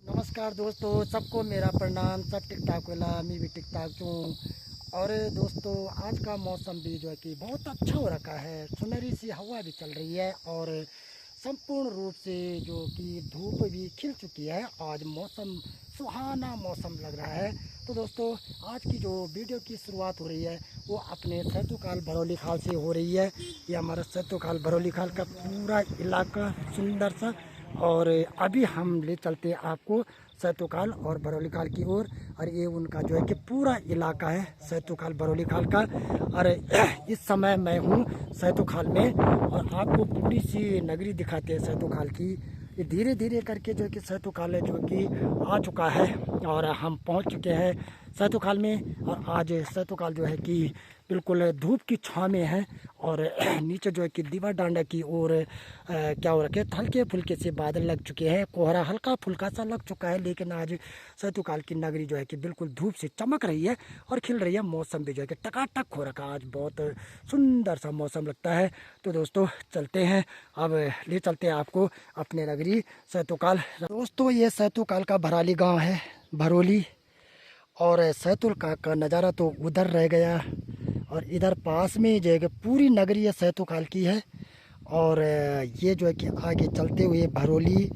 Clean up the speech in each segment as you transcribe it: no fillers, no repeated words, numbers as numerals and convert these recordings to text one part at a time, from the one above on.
नमस्कार दोस्तों, सबको मेरा प्रणाम। सब टिक टाक वाला, मैं भी टिक टाक हूँ। और दोस्तों, आज का मौसम भी जो है कि बहुत अच्छा हो रखा है। सुनहरी सी हवा भी चल रही है और संपूर्ण रूप से जो कि धूप भी खिल चुकी है। आज मौसम सुहाना मौसम लग रहा है। तो दोस्तों, आज की जो वीडियो की शुरुआत हो रही है वो अपने सैतुखाल भरौली खाल से हो रही है। ये हमारा सैतुखाल भरौली खाल का पूरा इलाका सुंदर सा। और अभी हम ले चलते हैं आपको सैतुखाल और भरौली खाल की ओर। और ये उनका जो है कि पूरा इलाका है सैतुखाल भरौली खाल का। और इस समय मैं हूँ सैतुखाल में और आपको पूरी सी नगरी दिखाते हैं सैतुखाल की। ये धीरे धीरे करके जो है कि सैतुखाल है जो कि आ चुका है और हम पहुँच चुके हैं सैतुखाल में। और आज सैतुखाल जो है कि बिल्कुल धूप की छाँव में है। और नीचे जो है कि दीवा डांडा की ओर क्या हो रखे हल्के फुल्के से बादल लग चुके हैं। कोहरा हल्का फुल्का सा लग चुका है, लेकिन आज सैतुखाल की नगरी जो है कि बिल्कुल धूप से चमक रही है और खिल रही है। मौसम भी जो है कि टकाटक हो रखा, आज बहुत सुंदर सा मौसम लगता है। तो दोस्तों चलते हैं, अब ले चलते हैं आपको अपने नगरी सैतुखाल। दोस्तों, ये सैतुखाल का भराली गाँव है, भरोली। और सैतुखाल का नज़ारा तो उधर रह गया और इधर पास में जो है कि पूरी नगरी ये सैतुखाल की है। और ये जो है कि आगे चलते हुए भरोली।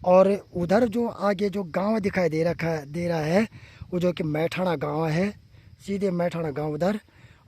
और उधर जो आगे जो गांव दिखाई दे रहा है वो जो कि मैठाणा गांव है। सीधे मैठाणा गांव उधर।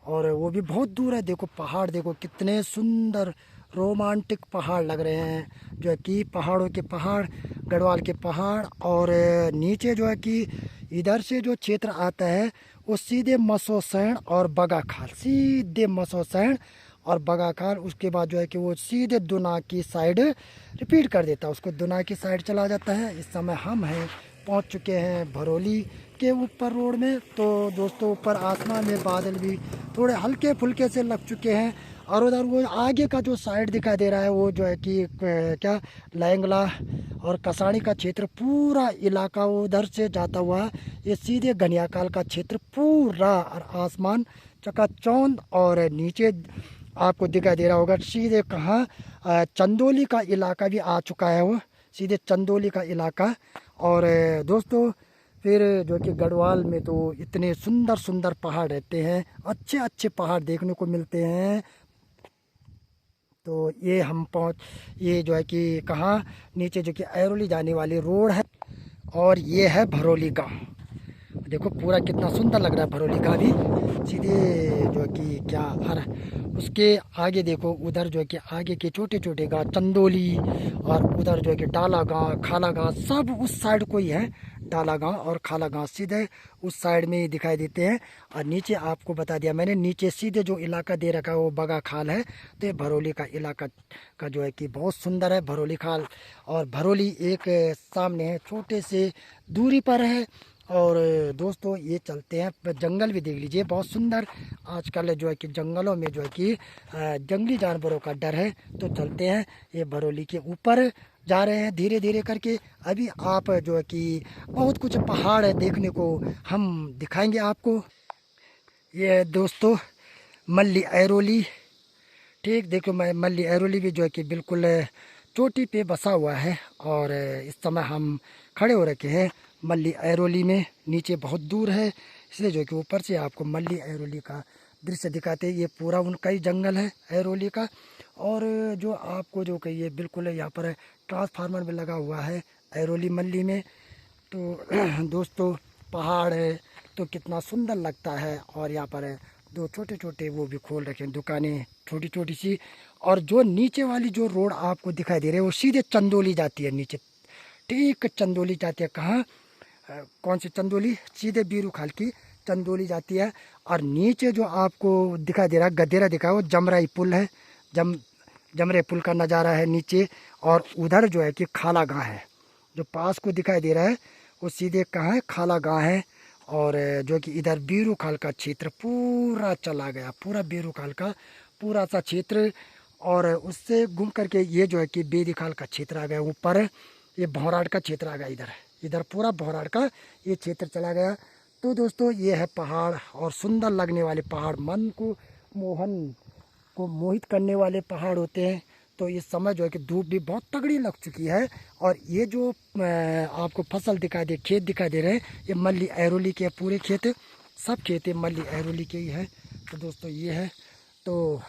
और वो भी बहुत दूर है। देखो पहाड़, देखो कितने सुंदर रोमांटिक पहाड़ लग रहे हैं। जो है कि पहाड़ों के पहाड़, गढ़वाल के पहाड़। और नीचे जो है कि इधर से जो क्षेत्र आता है वो सीधे मसोसैन और बगाखाल, सीधे मसोसैन और बगाखाल। उसके बाद जो है कि वो सीधे दुना की साइड रिपीट कर देता है, उसको दुना की साइड चला जाता है। इस समय हम हैं पहुंच चुके हैं भरोली के ऊपर रोड में। तो दोस्तों, ऊपर आसमान में बादल भी थोड़े हल्के फुल्के से लग चुके हैं। और उधर वो आगे का जो साइड दिखाई दे रहा है वो जो है कि क्या लैंगला और कसाणी का क्षेत्र, पूरा इलाका उधर से जाता हुआ ये सीधे गनियाकाल का क्षेत्र पूरा। और आसमान चकाचौंध। और नीचे आपको दिखाई दे रहा होगा सीधे कहाँ चंदौली का इलाका भी आ चुका है, वो सीधे चंदौली का इलाका। और दोस्तों, फिर जो कि गढ़वाल में तो इतने सुंदर सुंदर पहाड़ रहते हैं, अच्छे अच्छे पहाड़ देखने को मिलते हैं। तो ये जो है कि कहाँ नीचे जो कि ऐरोली जाने वाली रोड है। और ये है भरोली गांव। देखो पूरा कितना सुंदर लग रहा है भरोली का भी। सीधे जो है कि क्या हर उसके आगे देखो, उधर जो है कि आगे के छोटे छोटे गाँव चंदोली। और उधर जो है कि डाला गांव, खाला गांव, सब उस साइड को ही है। डाला गांव और खाला गांव सीधे उस साइड में ही दिखाई देते हैं। और नीचे आपको बता दिया मैंने, नीचे सीधे जो इलाका दे रखा है वो बगा खाल है। तो ये भरोली का इलाका का जो है कि बहुत सुंदर है भरोली खाल। और भरोली एक सामने है, छोटे से दूरी पर है। और दोस्तों, ये चलते हैं, जंगल भी देख लीजिए बहुत सुंदर। आजकल जो है कि जंगलों में जो है कि जंगली जानवरों का डर है। तो चलते हैं, ये भरोली के ऊपर जा रहे हैं धीरे धीरे करके। अभी आप जो है कि बहुत कुछ पहाड़ है देखने को हम दिखाएंगे आपको। ये दोस्तों मल्ली ऐरोली, ठीक देखो, मैं मल्ली ऐरोली भी जो है कि बिल्कुल चोटी पे बसा हुआ है। और इस समय हम खड़े हो रखे हैं मल्ली ऐरोली में। नीचे बहुत दूर है, इसलिए जो है कि ऊपर से आपको मल्ली ऐरोली का दृश्य दिखाते हैं। ये पूरा उनका ही जंगल है ऐरोली का। और जो आपको जो कहिए बिल्कुल यहाँ पर ट्रांसफार्मर भी लगा हुआ है ऐरोली मल्ली में। तो दोस्तों, पहाड़ है तो कितना सुंदर लगता है। और यहाँ पर दो छोटे छोटे वो भी खोल रखे हैं दुकानें, छोटी छोटी सी। और जो नीचे वाली जो रोड आपको दिखाई दे रही है वो सीधे चंदौली जाती है नीचे, ठीक चंदौली जाती है। कहाँ कौन सी चंदौली? सीधे बीरू खाल की चंदौली जाती है। और नीचे जो आपको दिखाई दे रहा है गदेरा दिखा है वो जमराई पुल है। जमरे पुल का नज़ारा है नीचे। और उधर जो है कि खाला गाँव है, जो पास को दिखाई दे रहा है वो सीधे कहाँ है, खाला गाँव है। और जो कि इधर बीरू खाल का क्षेत्र पूरा चला गया, पूरा बीरू खाल का पूरा सा क्षेत्र। और उससे घूम करके ये जो है कि बेदी खाल का क्षेत्र आ गया ऊपर। ये भौराड़ का क्षेत्र आ गया इधर, इधर पूरा भौराड़ का ये क्षेत्र चला गया। तो दोस्तों, ये है पहाड़ और सुंदर लगने वाले पहाड़, मन को मोहित करने वाले पहाड़ होते हैं। तो इस समय जो है कि धूप भी बहुत तगड़ी लग चुकी है। और ये जो आपको फसल दिखाई दे, खेत दिखाई दे रहे हैं, ये मल्ली एरोली के पूरे खेत, सब खेत मल्ली एरोली के ही है। तो दोस्तों ये है, तो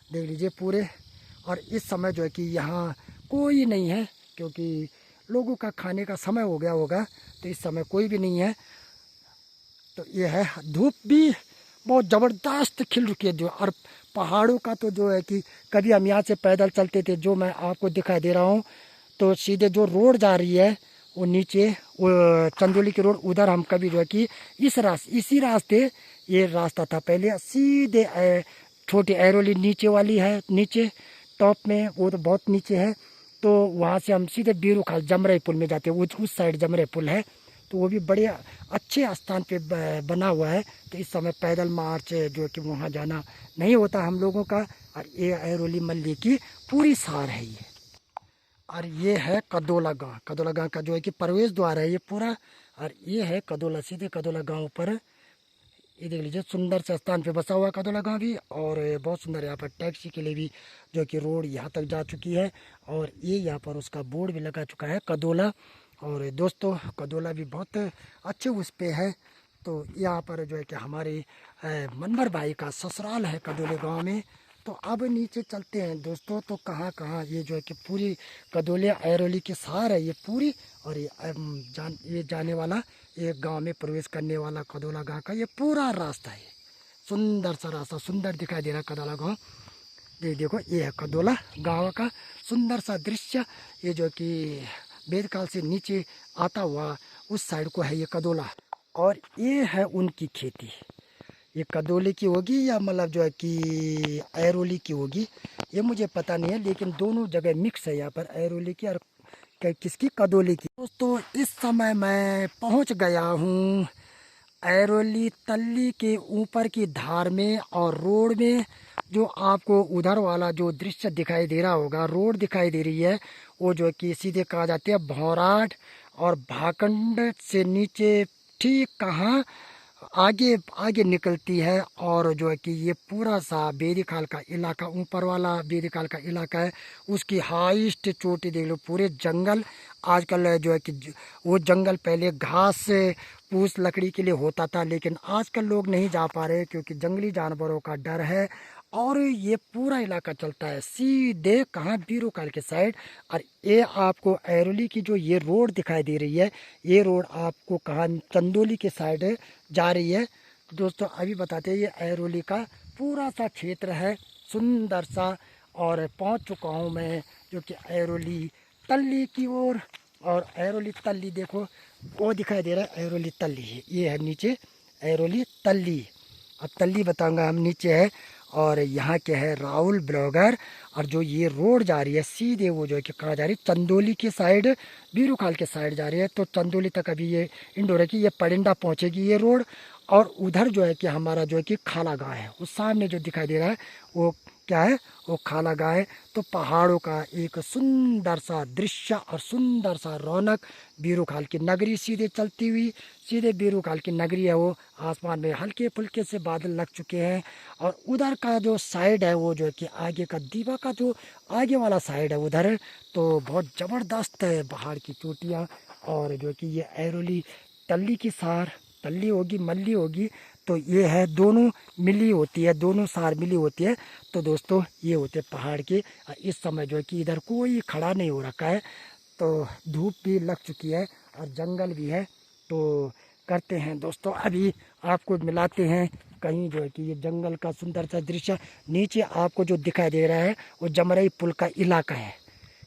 देख लीजिए पूरे। और इस समय जो है कि यहाँ कोई नहीं है, क्योंकि लोगों का खाने का समय हो गया होगा, तो इस समय कोई भी नहीं है। तो ये है, धूप भी बहुत ज़बरदस्त खिल रही है जो। और पहाड़ों का तो जो है कि कभी हम यहाँ से पैदल चलते थे, जो मैं आपको दिखाई दे रहा हूँ, तो सीधे जो रोड जा रही है वो नीचे, वो चंदौली की रोड, उधर हम कभी जो है कि इसी रास्ते, ये रास्ता था पहले सीधे छोटी एरोली नीचे वाली है, नीचे टॉप में, वो तो बहुत नीचे है। तो वहाँ से हम सीधे बीरू खाल जमरे पुल में जाते हैं, उस साइड जमरे पुल है, तो वो भी बड़े अच्छे स्थान पे बना हुआ है। तो इस समय पैदल मार्च जो कि वहाँ जाना नहीं होता हम लोगों का। और ये एरोली मल्ली की पूरी सार है ये। और ये है कदोला गांव, कदोला गांव का जो है कि प्रवेश द्वार है ये पूरा। और ये है कदोला, सीधे कदोला गांव पर, ये देख लीजिए सुंदर से स्थान पे बसा हुआ है कदोला गांव भी। और बहुत सुंदर, यहाँ पर टैक्सी के लिए भी जो कि रोड यहाँ तक जा चुकी है। और ये यहाँ पर उसका बोर्ड भी लगा चुका है कदोला। और दोस्तों कदोला भी बहुत अच्छे उस पे है। तो यहाँ पर जो है कि हमारे मनवर भाई का ससुराल है कदोले गांव में। तो अब नीचे चलते हैं दोस्तों, तो कहाँ कहाँ ये जो है कि पूरी कदोले एरोली की सार है ये पूरी। और ये जाने वाला, एक गांव में प्रवेश करने वाला कदोला गांव का ये पूरा रास्ता है। सुंदर सा रास्ता, सुंदर दिखाई दे रहा है कदोला गांव। ये देखो, ये है कदोला गांव का सुंदर सा दृश्य। ये जो कि वेदकाल से नीचे आता हुआ उस साइड को है ये कदोला। और ये है उनकी खेती, ये कदोले की होगी या मतलब जो है कि एरोली की होगी, ये मुझे पता नहीं है, लेकिन दोनों जगह मिक्स है यहाँ पर, एरोली की और किसकी, कदोले की। दोस्तों इस समय मैं पहुँच गया हूँ एरोली तल्ली के ऊपर की धार में। और रोड में जो आपको उधर वाला जो दृश्य दिखाई दे रहा होगा, रोड दिखाई दे रही है, वो जो कि सीधे कहा जाते हैं भौराट। और भाकंड से नीचे ठीक कहाँ आगे आगे निकलती है। और जो है कि ये पूरा सा बेरीखाल का इलाका, ऊपर वाला बेरीखाल का इलाका है, उसकी हाईएस्ट चोटी देख लो, पूरे जंगल। आजकल जो है कि वो जंगल पहले घास फूस लकड़ी के लिए होता था, लेकिन आजकल लोग नहीं जा पा रहे क्योंकि जंगली जानवरों का डर है। और ये पूरा इलाका चलता है सीधे कहाँ, बीरूकाल के साइड। और ये आपको एरोली की जो ये रोड दिखाई दे रही है, ये रोड आपको कहाँ, चंदौली के साइड जा रही है। तो दोस्तों अभी बताते हैं, ये एरोली का पूरा सा क्षेत्र है सुंदर सा। और पहुंच चुका हूं मैं जो कि एरोली तल्ली की ओर। और एरोली तल्ली देखो, वो दिखाई दे रहा है एरोली तल्ली है, ये है नीचे एरोली तल्ली। अब तल्ली बताऊंगा हम, नीचे है। और यहाँ के है राहुल ब्लॉगर। और जो ये रोड जा रही है सीधे, वो जो है कि कहाँ जा रही है, चंदौली की साइड, बीरूखाल के साइड जा रही है। तो चंदौली तक अभी ये इंडोर है कि ये परिंडा पहुँचेगी ये रोड। और उधर जो है कि हमारा जो है कि खाला गाँव है, उस सामने जो दिखाई दे रहा है वो क्या है, वो खाला गाँव है। तो पहाड़ों का एक सुंदर सा दृश्य और सुंदर सा रौनक, बीरूखाल की नगरी सीधे चलती हुई, सीधे बीरूखाल की नगरी है वो। आसमान में हल्के फुल्के से बादल लग चुके हैं। और उधर का जो साइड है, वो जो है कि आगे का दीवा का जो आगे वाला साइड है उधर, तो बहुत ज़बरदस्त है पहाड़ की चोटियाँ। और जो कि ये एरोली तल्ली की सार, तल्ली होगी मल्ली होगी, तो ये है, दोनों मिली होती है, दोनों सार मिली होती है। तो दोस्तों ये होते पहाड़ के। इस समय जो है कि इधर कोई खड़ा नहीं हो रखा है, तो धूप भी लग चुकी है और जंगल भी है। तो करते हैं दोस्तों, अभी आपको मिलाते हैं कहीं जो है कि ये जंगल का सुंदर सा दृश्य। नीचे आपको जो दिखाई दे रहा है वो जमरई पुल का इलाका है।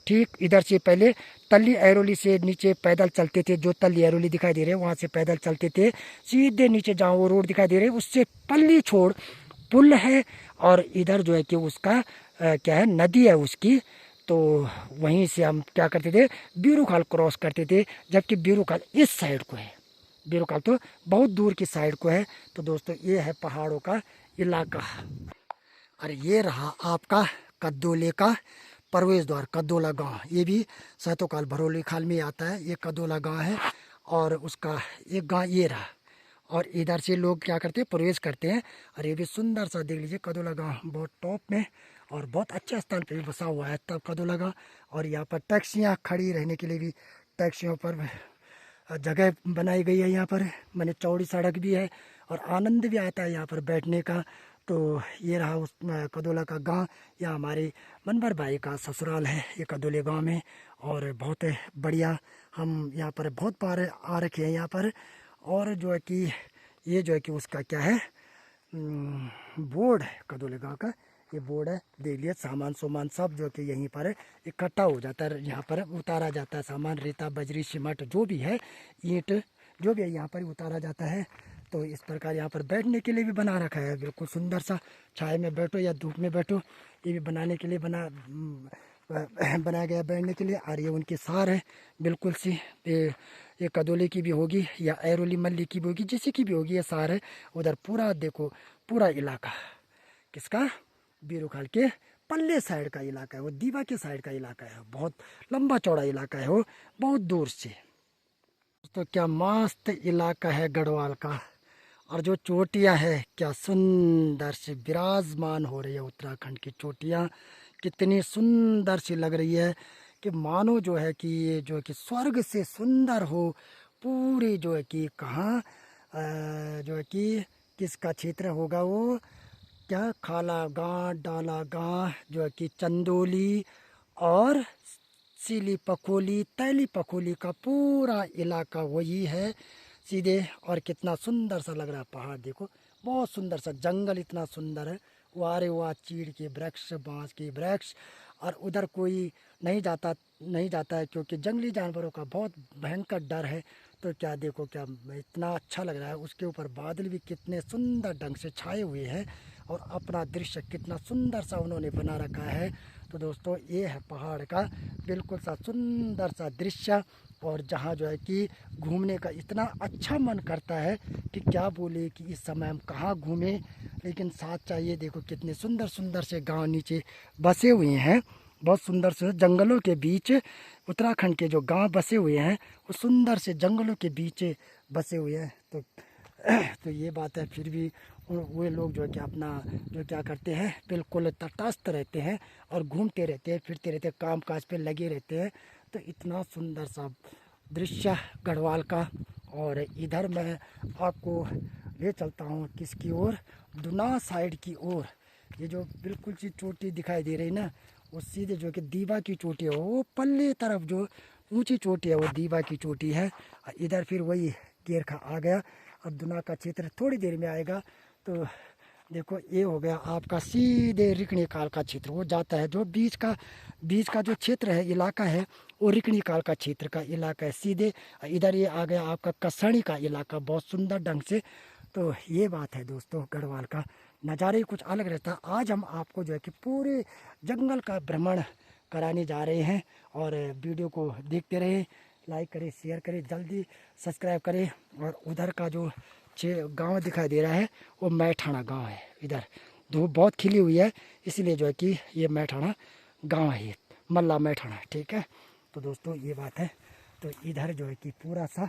ठीक इधर से पहले तल्ली एरोली से नीचे पैदल चलते थे, जो तल्ली एरोली दिखाई दे रहे हैं वहाँ से पैदल चलते थे सीधे नीचे, जहाँ वो रोड दिखाई दे रही है उससे पल्ली छोड़ पुल है। और इधर जो है कि उसका क्या है, नदी है उसकी। तो वहीं से हम क्या करते थे, बीरूखाल क्रॉस करते थे, जबकि बीरूखाल इस साइड को है, बीरूखाल तो बहुत दूर की साइड को है। तो दोस्तों ये है पहाड़ों का इलाका। और ये रहा आपका कदोले का प्रवेश द्वार, कदोला गांव। ये भी सहतोकाल भरोली खाल में आता है, ये कदोला गांव है। और उसका एक गांव ये रहा। और इधर से लोग क्या करते हैं, प्रवेश करते हैं। और ये भी सुंदर सा देख लीजिए कदोला गांव, बहुत टॉप में। और बहुत अच्छे स्थान पे भी बसा हुआ है तब कदों लगा। और यहाँ पर टैक्सियाँ खड़ी रहने के लिए भी टैक्सियों पर जगह बनाई गई है। यहाँ पर मैंने चौड़ी सड़क भी है और आनंद भी आता है यहाँ पर बैठने का। तो ये रहा उस कदोला का गांव। यह हमारे मनबर भाई का ससुराल है ये कदोले गांव में। और बहुत बढ़िया, हम यहाँ पर बहुत बार आ रखे हैं यहाँ पर। और जो है कि ये जो है कि उसका क्या है, बोर्ड है कदोले गांव का, ये बोर्ड है। देख लिया सामान सामान सब जो कि यहीं पर इकट्ठा हो जाता है, यहाँ पर उतारा जाता है सामान, रेता बजरी सीमेंट जो भी है, ईंट जो भी है यहाँ पर उतारा जाता है। तो इस प्रकार यहाँ पर बैठने के लिए भी बना रखा है, बिल्कुल सुंदर सा। छाए में बैठो या धूप में बैठो, ये भी बनाने के लिए बनाया गया बैठने के लिए। और ये उनकी सार है बिल्कुल सी, ये कदोली की भी होगी या ऐरोली मल्ली की भी होगी, जिसी की भी होगी, ये सार है। उधर पूरा देखो, पूरा इलाका किसका, बीरू खाल के पल्ले साइड का इलाका है, वो दीवा के साइड का इलाका है। बहुत लंबा चौड़ा इलाका है वो, बहुत दूर से। तो क्या मस्त इलाका है गढ़वाल का। और जो चोटियां है क्या सुंदर से विराजमान हो रही है, उत्तराखंड की चोटियां कितनी सुंदर सी लग रही है कि मानो जो है कि ये जो है कि स्वर्ग से सुंदर हो। पूरी जो है कि कहाँ जो है कि किसका क्षेत्र होगा वो, क्या खाला गांव, डाला गांव, जो है कि चंदोली और सीली पखोली, तैली पखोली का पूरा इलाका वही है सीधे। और कितना सुंदर सा लग रहा है, पहाड़ देखो, बहुत सुंदर सा, जंगल इतना सुंदर है। वारे वाह चीड़ के वृक्ष, बांस के वृक्ष। और उधर कोई नहीं जाता है क्योंकि जंगली जानवरों का बहुत भयंकर डर है। तो क्या देखो, क्या इतना अच्छा लग रहा है। उसके ऊपर बादल भी कितने सुंदर ढंग से छाए हुए हैं और अपना दृश्य कितना सुंदर सा उन्होंने बना रखा है। तो दोस्तों ये है पहाड़ का बिल्कुल सा सुंदर सा दृश्य। और जहाँ जो है कि घूमने का इतना अच्छा मन करता है कि क्या बोले कि इस समय हम कहाँ घूमें। लेकिन साथ चाहिए, देखो कितने सुंदर सुंदर से गांव नीचे बसे हुए हैं, बहुत सुंदर से जंगलों के बीच। उत्तराखंड के जो गांव बसे हुए हैं वो सुंदर से जंगलों के बीच बसे हुए हैं। तो ये बात है। फिर भी वे लोग जो है कि अपना जो क्या करते हैं, बिल्कुल तटस्थ रहते हैं और घूमते रहते हैं, फिरते रहते हैं, काम काज पे लगे रहते हैं। तो इतना सुंदर सा दृश्य गढ़वाल का। और इधर मैं आपको ले चलता हूँ किसकी ओर, दुना साइड की ओर। ये जो बिल्कुल सी चोटी दिखाई दे रही ना, वो सीधे जो कि दीवा की चोटी है, वो पल्ले तरफ जो ऊंची चोटी है वो दीवा की चोटी है। और इधर फिर वही केरखा आ गया। अब दुना का क्षेत्र थोड़ी देर में आएगा। तो देखो ये हो गया आपका सीधे रिकणी काल का क्षेत्र, वो जाता है जो बीच का जो क्षेत्र है, इलाका है, वो रिकणी काल का क्षेत्र का इलाका है सीधे। इधर ये आ गया आपका कसणी का इलाका, बहुत सुंदर ढंग से। तो ये बात है दोस्तों, गढ़वाल का नज़ारे कुछ अलग रहता है। आज हम आपको जो है कि पूरे जंगल का भ्रमण कराने जा रहे हैं। और वीडियो को देखते रहे, लाइक करें, शेयर करें, जल्दी सब्सक्राइब करें। और उधर का जो गांव दिखाई दे रहा है वो मैठाणा गांव है। इधर धूप बहुत खिली हुई है, इसलिए जो है कि ये मैठाणा गांव है, मल्ला मैठाणा, ठीक है। तो दोस्तों ये बात है। तो इधर जो है कि पूरा सा,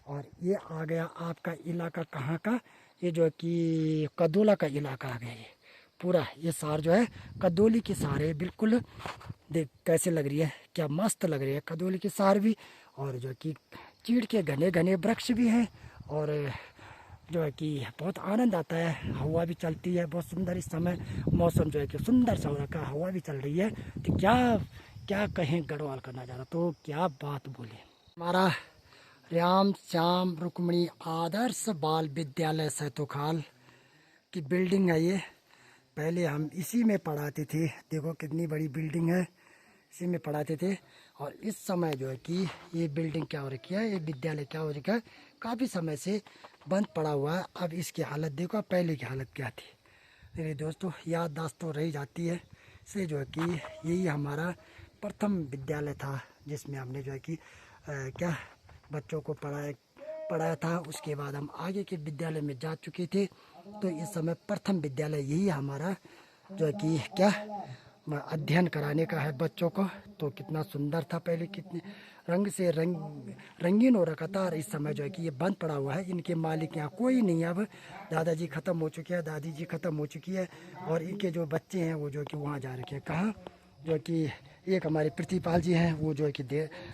और ये आ गया आपका इलाका कहाँ का, ये जो है कि कदोला का इलाका आ गया। ये पूरा ये सार जो है कदोली की सार है, बिल्कुल देख कैसे लग रही है, क्या मस्त लग रही है कदोली की सार भी। और जो है कि चीड़ के घने घने वृक्ष भी हैं। और जो है कि बहुत आनंद आता है, हवा भी चलती है बहुत सुंदर। इस समय मौसम जो है कि सुंदर सा हो रखा है, हवा भी चल रही है। तो क्या क्या कहें गढ़वाल का नज़ारा, तो क्या बात बोले। हमारा राम श्याम रुक्मणी आदर्श बाल विद्यालय सैतोखाल की बिल्डिंग है ये। पहले हम इसी में पढ़ाते थे, देखो कितनी बड़ी बिल्डिंग है, इसी में पढ़ाते थे। और इस समय जो है कि ये बिल्डिंग क्या हो रखी है, ये विद्यालय क्या हो रखा है, काफ़ी समय से बंद पड़ा हुआ है। अब इसकी हालत देखो, पहले की हालत क्या थी। मेरे दोस्तों याददाश्त तो रही जाती है। इसलिए जो है कि यही हमारा प्रथम विद्यालय था, जिसमें हमने जो है कि क्या बच्चों को पढ़ाया था। उसके बाद हम आगे के विद्यालय में जा चुके थे। तो इस समय प्रथम विद्यालय यही हमारा जो है कि क्या अध्ययन कराने का है बच्चों को। तो कितना सुंदर था, पहले कितने रंग से रंगीन हो रखा था, और इस समय जो है कि ये बंद पड़ा हुआ है। इनके मालिक यहाँ कोई नहीं है अब, दादाजी ख़त्म हो चुके हैं, दादी जी ख़त्म हो चुकी है, और इनके जो बच्चे हैं वो जो है कि वहाँ जा रखे हैं। कहाँ? जो है कि एक हमारे पृथ्वीपाल जी हैं, वो जो है कि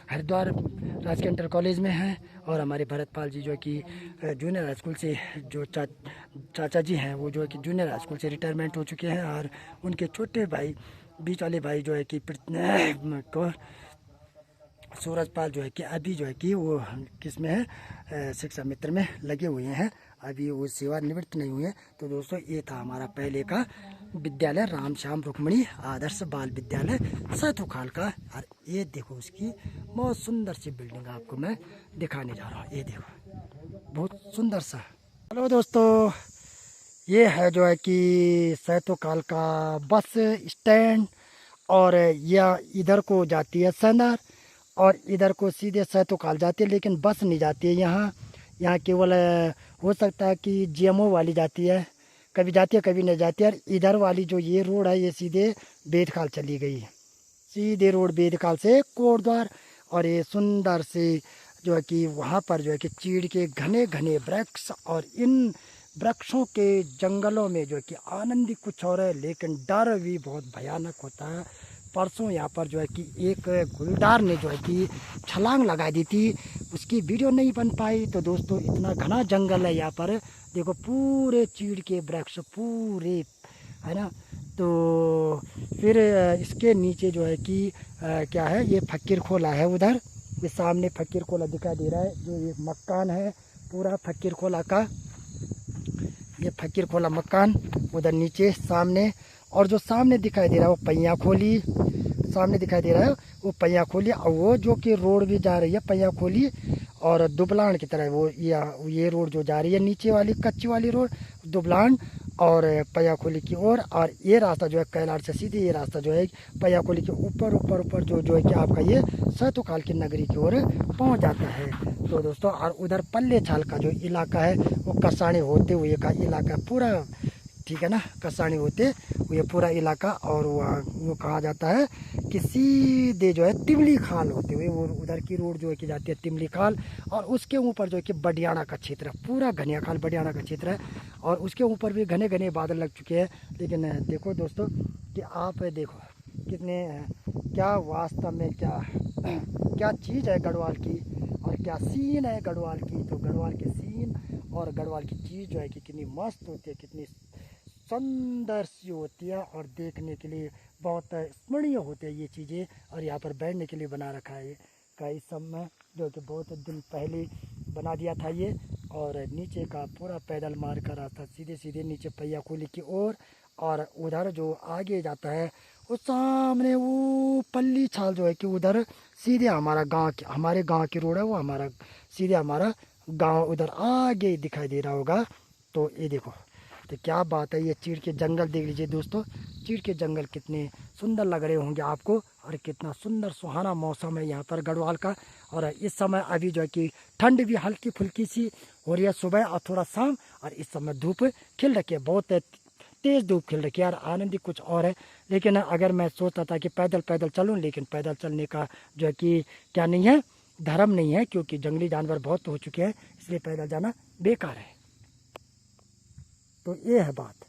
हरिद्वार राजकीय इंटर कॉलेज में हैं, और हमारे भरतपाल जी जो है कि जूनियर हाई स्कूल से जो चाचा जी हैं वो जो है कि जूनियर हाई स्कूल से रिटायरमेंट हो चुके हैं, और उनके छोटे भाई बीच वाले भाई जो है कि सूरजपाल जो है कि अभी जो है कि वो किस में है, शिक्षा मित्र में लगे हुए हैं, अभी वो सेवानिवृत्त नहीं हुए हैं। तो दोस्तों ये था हमारा पहले का विद्यालय, राम श्याम रुक्मणी आदर्श बाल विद्यालय सैतुखाल का। और ये देखो उसकी बहुत सुंदर सी बिल्डिंग आपको मैं दिखाने जा रहा हूँ, ये देखो बहुत सुंदर सा। हेलो दोस्तों, ये है जो है कि सैतुखाल का बस स्टैंड, और यह इधर को जाती है सैनार, और इधर को सीधे सैतुखाल जाती है, लेकिन बस नहीं जाती है यहाँ। यहाँ केवल हो सकता है कि जीएमओ वाली जाती है, कभी जाती है कभी नहीं जाती है। और इधर वाली जो ये रोड है ये सीधे बेदखाल चली गई है, सीधे रोड बेदखाल से कोटद्वार। और ये सुंदर से जो है कि वहाँ पर जो है कि चीड़ के घने घने वृक्ष, और इन वृक्षों के जंगलों में जो है कि आनंद ही कुछ और है, लेकिन डर भी बहुत भयानक होता है। परसों यहाँ पर जो है कि एक गुलदार ने जो है कि छलांग लगा दी थी, उसकी वीडियो नहीं बन पाई। तो दोस्तों इतना घना जंगल है यहाँ पर, देखो पूरे चीड़ के वृक्ष पूरे, है ना। तो फिर इसके नीचे जो है कि क्या है, ये फकीर खोला है उधर, ये सामने फकीर खोला दिखाई दे रहा है, जो ये मकान है पूरा फकीर खोला का, ये फकीर खोला मकान उधर नीचे सामने। और जो सामने दिखाई दे रहा है वो पैया खोली, सामने दिखाई दे रहा है वो पैया खोली, और वो जो कि रोड भी जा रही है पैया खोली और दुबलान की तरह, वो ये रोड जो जा रही है नीचे वाली कच्ची वाली रोड दुबलान और पैया खोली की ओर। और ये रास्ता जो है कैलाश से सीधे ये रास्ता जो है पैया खोली के ऊपर ऊपर ऊपर जो है कि आपका ये सैतुखाल की नगरी की ओर पहुंच जाता है। तो दोस्तों, और उधर पल्ले छाल का जो इलाका है वो कसाणी होते हुए का इलाका पूरा, ठीक है ना, कसाणी होते हुए पूरा इलाका। और वो कहा जाता है कि सीधे जो है तिमली खाल होते हुए वो उधर की रोड जो है कि जाती है तिमली खाल, और उसके ऊपर जो है कि बडियाना का क्षेत्र है, पूरा घनिया खाल बडियाना का क्षेत्र है, और उसके ऊपर भी घने घने बादल लग चुके हैं। लेकिन देखो दोस्तों कि आप देखो कितने, क्या वास्तव में क्या क्या चीज़ है गढ़वाल की, और क्या सीन है गढ़वाल की। तो गढ़वाल के सीन और गढ़वाल की चीज़ जो है कि कितनी मस्त होती है, कितनी सुंदर सी होती है, और देखने के लिए बहुत स्मरणीय होते हैं ये चीज़ें। और यहाँ पर बैठने के लिए बना रखा है का इस समय, जो कि बहुत दिन पहले बना दिया था ये। और नीचे का पूरा पैदल मार का रास्ता सीधे सीधे नीचे पैया खोली की ओर, और उधर जो आगे जाता है उस सामने वो पल्ली छाल जो है कि उधर सीधे हमारा गांव, हमारे गांव की रोड है वो, हमारा सीधे हमारा गांव उधर आगे दिखाई दे रहा होगा। तो ये देखो, तो क्या बात है, ये चीड़ के जंगल देख लीजिए दोस्तों, चीड़ के जंगल कितने सुंदर लग रहे होंगे आपको, और कितना सुंदर सुहाना मौसम है यहाँ पर गढ़वाल का। और इस समय अभी जो है कि ठंड भी हल्की फुल्की सी हो रही है सुबह और थोड़ा शाम, और इस समय धूप खिल रखी है, बहुत तेज़ धूप खिल रखी है, और आनंद ही कुछ और है। लेकिन अगर मैं सोचता था कि पैदल पैदल चलूँ, लेकिन पैदल चलने का जो है कि क्या नहीं है, धर्म नहीं है, क्योंकि जंगली जानवर बहुत हो चुके हैं, इसलिए पैदल जाना बेकार है। तो ये है बात।